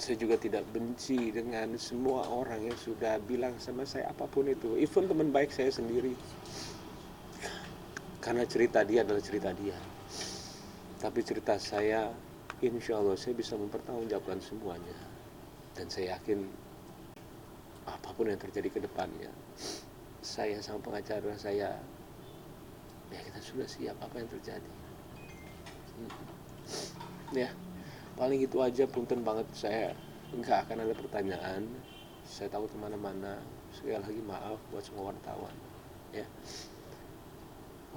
Saya juga tidak benci dengan semua orang yang sudah bilang sama saya apapun itu, even teman baik saya sendiri, karena cerita dia adalah cerita dia. Tapi cerita saya, insya Allah saya bisa mempertanggungjawabkan semuanya. Dan saya yakin apapun yang terjadi ke depannya, saya sama pengacara saya, ya kita sudah siap apa yang terjadi. Ya, paling itu aja. Punten banget, saya nggak akan ada pertanyaan. Saya takut kemana-mana. Sekali lagi maaf buat semua wartawan. Ya,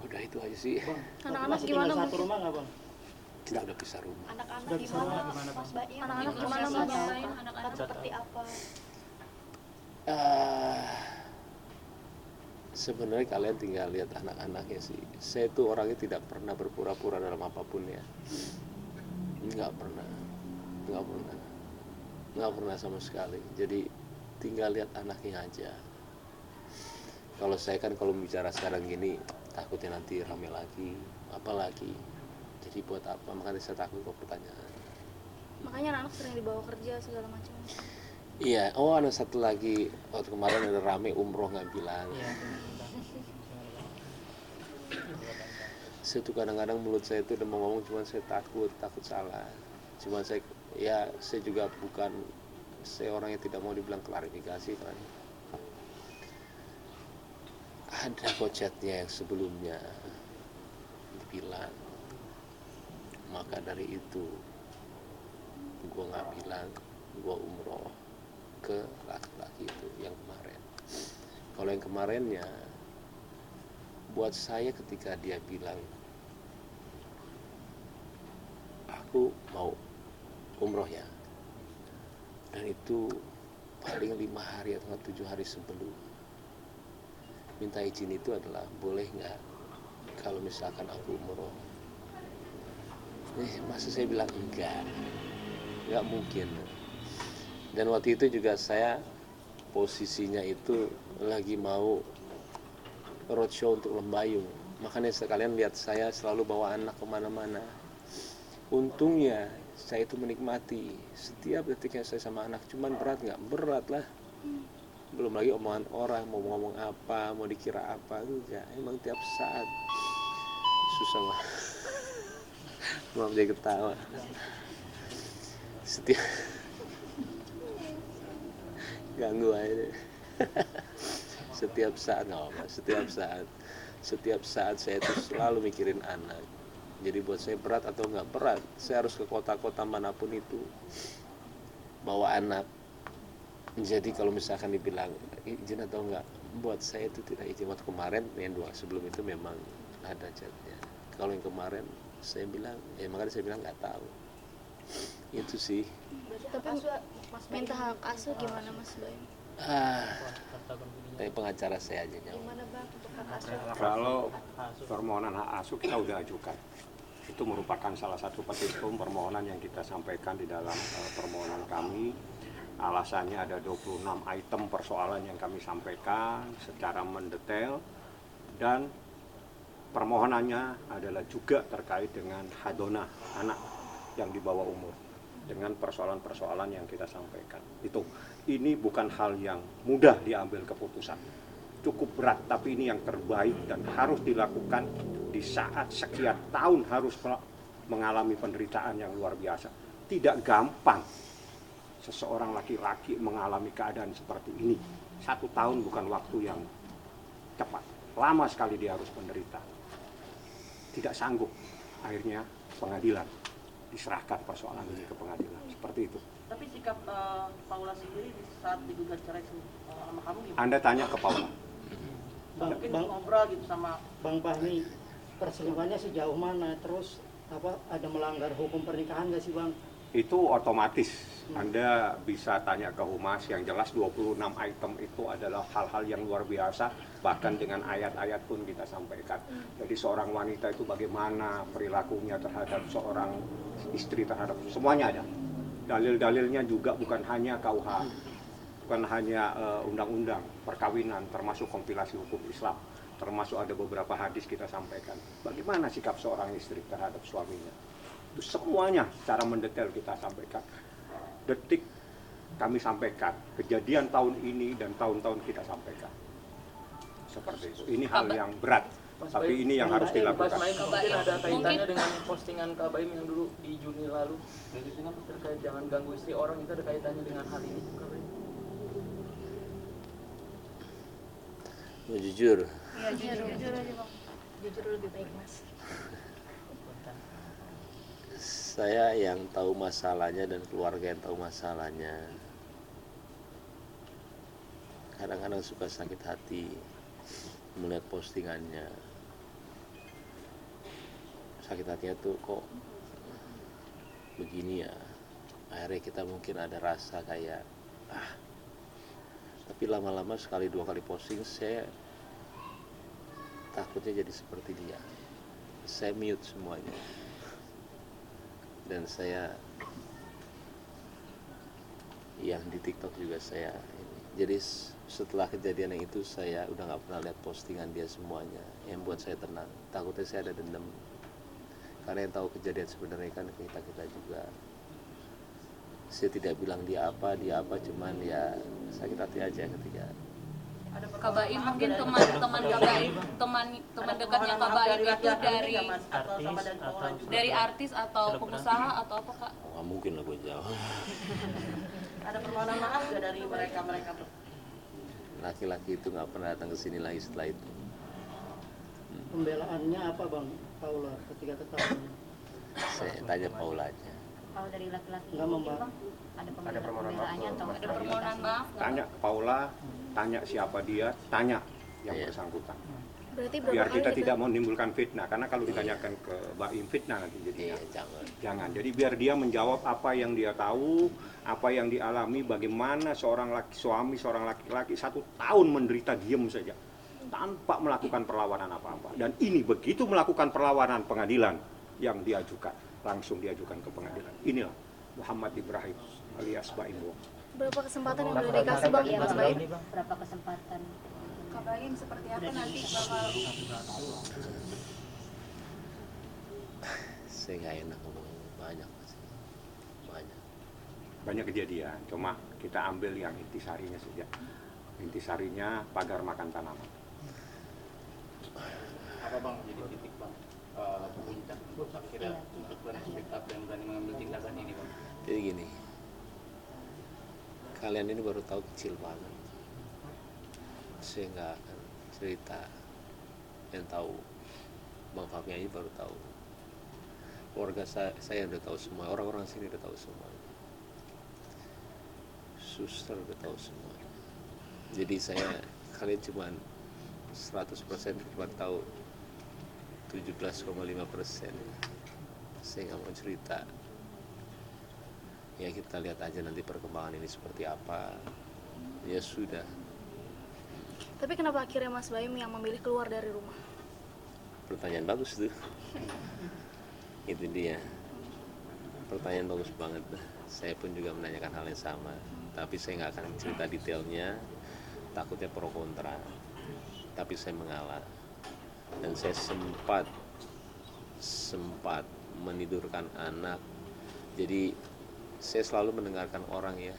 udah itu aja sih. Bang, Anak-anak masih gimana tinggal satu mungkin? rumah nggak bang? Kita udah pisah rumah. Anak-anak Sudah bisa gimana? gimana, Mas Bang? Baim, anak-anak gimana Mas? Anak-anak Seperti apa? Sebenarnya kalian tinggal lihat anak-anaknya sih. Saya tuh orangnya tidak pernah berpura-pura dalam apapun ya. Nggak pernah sama sekali. Jadi tinggal lihat anaknya aja. Kalau saya kan kalau bicara sekarang gini, takutnya nanti rame lagi, apa lagi. Jadi buat apa? Makanya saya takut kok pertanyaan. Makanya anak-anak sering dibawa kerja segala macam. Iya, ada satu lagi. Waktu kemarin ada rame umroh nggak bilang. Iya. Saya tuh kadang-kadang mulut saya tuh udah mau ngomong, cuma saya takut salah. Cuma saya juga bukan, saya orang yang tidak mau dibilang klarifikasi kan. Ada kocetnya yang sebelumnya dibilang, maka dari itu gue nggak bilang gue umroh ke laki-laki itu yang kemarin. Kalau yang kemarinnya, buat saya ketika dia bilang aku mau umroh ya, dan itu paling 5 hari atau 7 hari sebelum minta izin, itu adalah boleh nggak kalau misalkan aku umroh. Masa saya bilang nggak mungkin. Dan waktu itu juga saya posisinya itu lagi mau roadshow untuk Lembayung, makanya sekalian lihat saya selalu bawa anak kemana-mana. Untungnya saya itu menikmati setiap detiknya saya sama anak. Cuman berat nggak? Berat lah. Belum lagi omongan orang, mau ngomong apa, mau dikira apa, enggak. Emang tiap saat susah lah. Maaf jadi ketawa. Setiap ganggu aja. Setiap saat saya itu selalu mikirin anak. Jadi buat saya berat atau nggak berat, saya harus ke kota-kota manapun itu bawa anak. Jadi kalau misalkan dibilang izin atau enggak, buat saya itu tidak izin. Waktu kemarin yang 2 sebelum itu memang ada chatnya. Kalau yang kemarin saya bilang, makanya saya bilang nggak tahu. Itu sih. Tapi minta hak asuh gimana Mas Baim? Pengacara saya aja jawab. Gimana Bang untuk hak asuh? Kalau permohonan hak asuh kita udah ajukan. Itu merupakan salah satu petitum permohonan yang kita sampaikan di dalam permohonan kami. Alasannya ada 26 item persoalan yang kami sampaikan secara mendetail, dan permohonannya adalah juga terkait dengan hadonah anak yang di bawah umur, dengan persoalan-persoalan yang kita sampaikan. Ini bukan hal yang mudah diambil keputusan, cukup berat, tapi ini yang terbaik dan harus dilakukan di saat sekian tahun harus mengalami penderitaan yang luar biasa. Tidak gampang seseorang laki-laki mengalami keadaan seperti ini. 1 tahun bukan waktu yang cepat, lama sekali dia harus menderita. Tidak sanggup, akhirnya pengadilan diserahkan persoalan ini ke pengadilan, seperti itu. Tapi sikap Paula sendiri di saat digugat cerai sama kamu gimana? Anda tanya ke Paula. Mungkin ngobrol gitu sama Bang Fahmi, perselingkuhannya sejauh mana? Terus ada melanggar hukum pernikahan nggak sih Bang? Itu otomatis Anda bisa tanya ke Humas. Yang jelas 26 item itu adalah hal-hal yang luar biasa, bahkan dengan ayat-ayat pun kita sampaikan. Jadi seorang wanita itu bagaimana perilakunya terhadap seorang istri, terhadap semuanya ada. Dalil-dalilnya juga bukan hanya KUH, bukan hanya undang-undang perkawinan, termasuk kompilasi hukum Islam, termasuk ada beberapa hadis kita sampaikan. Bagaimana sikap seorang istri terhadap suaminya? Itu semuanya secara mendetail kita sampaikan. Detik kami sampaikan. Kejadian tahun ini dan tahun-tahun kita sampaikan. Seperti itu. Ini hal yang berat, tapi ini yang harus Mas dilakukan. Baim, mungkin ada kaitannya dengan postingan Kak Baim yang dulu di Juni lalu terkait jangan ganggu istri orang, itu ada kaitannya dengan hal ini Kak Baim? Mau jujur, Iya, jujur aja bang. Jujur lebih baik mas. saya yang tahu masalahnya dan keluarga yang tahu masalahnya. Kadang-kadang suka sakit hati melihat postingannya. Sakit hatinya tuh kok begini ya. Akhirnya kita mungkin ada rasa kayak tapi lama-lama sekali dua kali posting saya takutnya jadi seperti dia. Saya mute semuanya. Dan saya yang di TikTok juga saya ini. Jadi setelah kejadian yang itu saya udah nggak pernah lihat postingan dia semuanya. Yang buat saya tenang. Takutnya saya ada dendam. Karena yang tahu kejadian sebenarnya kan kita juga. Saya tidak bilang dia apa, cuman ya sakit hati aja ketika. Kak Baim mungkin teman dekatnya Kak Baim itu dari artis atau pengusaha atau apa Kak? Nggak mungkin lah gue jawab. Ada permohonan maaf nggak dari mereka? Laki-laki itu nggak pernah datang ke sini lagi setelah itu. Pembelaannya apa Bang Paula ketika ketahuan? Saya tanya Paula aja. Kalau dari laki-laki Nggak mungkin membahas. Bang, ada pembelaannya atau Ada permohonan maaf nggak? Tanya ke Paula, tanya siapa dia, tanya yang Iya. bersangkutan. Berarti berapa Biar kali kita gitu? tidak menimbulkan fitnah, karena kalau ditanyakan ke Baim fitnah nanti jadinya. Iya, jangan. Jangan. Jadi biar dia menjawab apa yang dia tahu, apa yang dialami, bagaimana seorang seorang laki-laki 1 tahun menderita diem saja tanpa melakukan perlawanan apa-apa. Dan ini begitu melakukan perlawanan pengadilan yang diajukan, langsung diajukan ke pengadilan. Inilah Muhammad Ibrahim alias Baim Wong. Berapa kesempatan yang udah dikasih bang Iya, Mas Baim? berapa kesempatan? Kak Baim seperti apa nanti bakal Saya nggak enak ngomong banyak. Banyak kejadian, cuma kita ambil yang intisarinya saja. Intisarinya pagar makan tanaman. Apa bang jadi titik bang puncak akhirnya untuk berani speak up dan berani mengambil tindakan ini bang? Jadi gini, kalian ini baru tahu kecil banget. Saya nggak akan cerita. Yang tahu Bang Fahmi aja baru tahu. Keluarga saya udah tahu semua, orang-orang sini udah tahu semua. Suster udah tahu semua. Jadi kalian cuma 100% cuma tahu 17,5%. Saya nggak mau cerita. Ya kita lihat aja nanti perkembangan ini seperti apa. Ya sudah. Tapi kenapa akhirnya Mas Baim yang memilih keluar dari rumah? Pertanyaan bagus tuh. Itu dia. Pertanyaan bagus banget. Saya pun juga menanyakan hal yang sama. Tapi saya nggak akan cerita detailnya. Takutnya pro kontra. Tapi saya mengalah. Dan saya sempat menidurkan anak. Jadi saya selalu mendengarkan orang ya.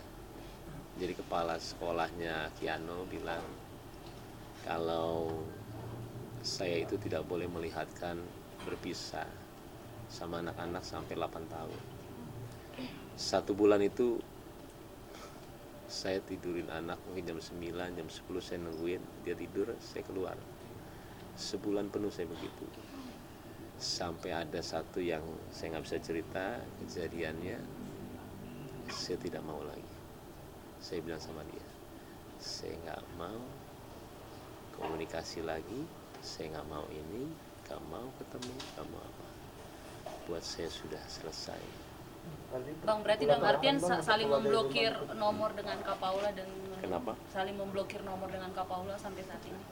Jadi kepala sekolahnya Kiano bilang kalau saya itu tidak boleh melihatkan berpisah sama anak-anak sampai 8 tahun. 1 bulan itu saya tidurin anak mungkin jam 9, jam 10 saya nungguin dia tidur, saya keluar. Sebulan penuh saya begitu. Sampai ada satu yang saya nggak bisa cerita kejadiannya, saya tidak mau lagi. Saya bilang sama dia, saya nggak mau komunikasi lagi, saya nggak mau ini, nggak mau ketemu, nggak mau apa. Buat saya sudah selesai. Bang berarti dalam artian saling memblokir nomor dengan Kak Paula dan Kenapa? saling memblokir nomor dengan Kak Paula sampai saat ini.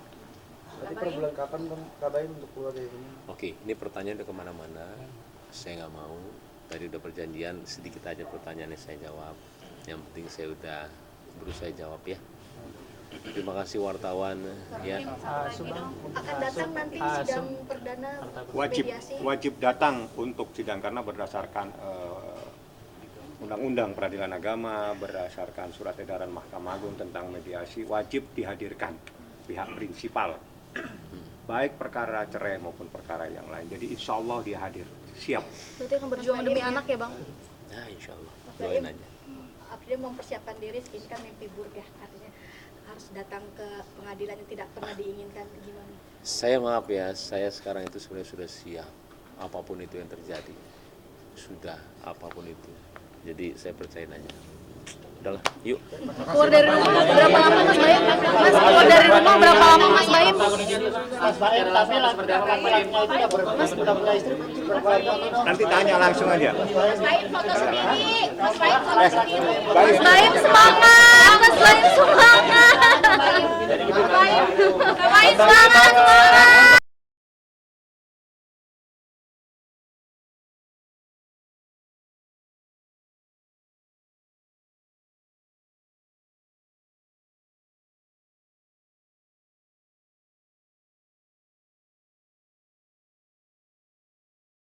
Berarti per bulan kapan bang Kak Baim untuk keluar dari rumah? Oke, ini pertanyaan udah kemana-mana. Saya nggak mau. Tadi udah perjanjian, sedikit aja pertanyaannya saya jawab. Yang penting saya udah berusaha jawab ya. Terima kasih wartawan ya. Akan datang nanti sidang perdana mediasi. Wajib datang untuk sidang karena berdasarkan Undang-Undang Peradilan Agama berdasarkan surat edaran Mahkamah Agung tentang mediasi wajib dihadirkan pihak prinsipal, baik perkara cerai maupun perkara yang lain. Jadi insya Allah dia hadir, siap. Berarti akan berjuang demi anak ya bang? Nah insya Allah, doain aja. Artinya mempersiapkan diri, ini kan mimpi buruk ya, artinya harus datang ke pengadilan yang tidak pernah diinginkan, gimana? Saya maaf ya, saya sekarang itu sebenarnya sudah siap apapun itu yang terjadi, sudah apapun itu. Jadi saya percayain aja. Udahlah, yuk. Keluar dari rumah berapa lama Mas Baim? Mas keluar dari rumah berapa lama Mas Baim? Mas Baim, tapi laki-lakinya itu udah punya istri berapa lama? Nanti tanya langsung aja. Mas Baim foto sendiri, Mas Baim foto sendiri. Mas Baim semangat, Mas Baim semangat. Mas Baim semangat, semangat.